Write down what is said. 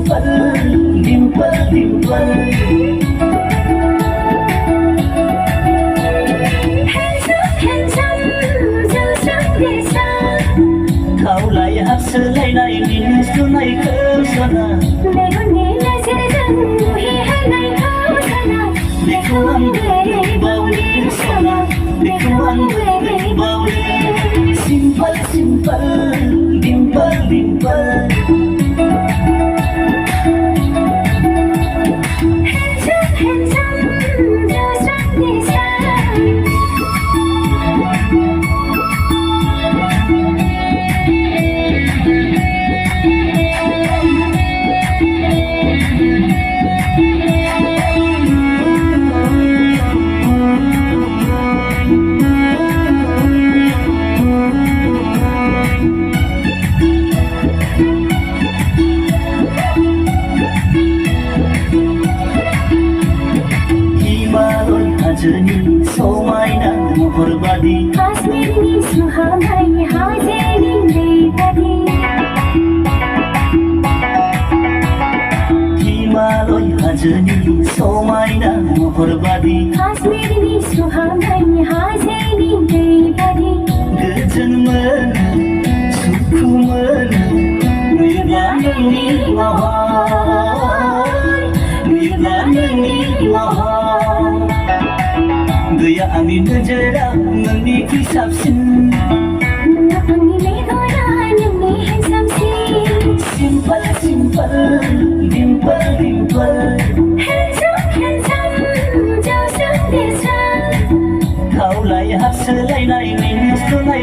dimple dimple handsome giờ sáng để xa thảo lại hát sơ lại này nhìn xuống này cơn sana để con nghe là sẽ dần hi hai ngày thao sana để không ăn về bao đêm sana để không ăn về bao đêm simple simple dimple dimple handsome giờ sáng để xa Himalaya Somaina Muharbadi Kashmirni suhamai hazeni leipadi Himalaya Somaina Muharbadi Kashmirni suhamai hazeni leipadi Gajan mana suku mana Wilanani mahal Wilanani mahal Gaya ami najara nangni ki sabsin Nangni megora nangni handsome Simple simple dimple dimple handsome giờ sáng để xa thảo lại hát sơ lại này mình xuống này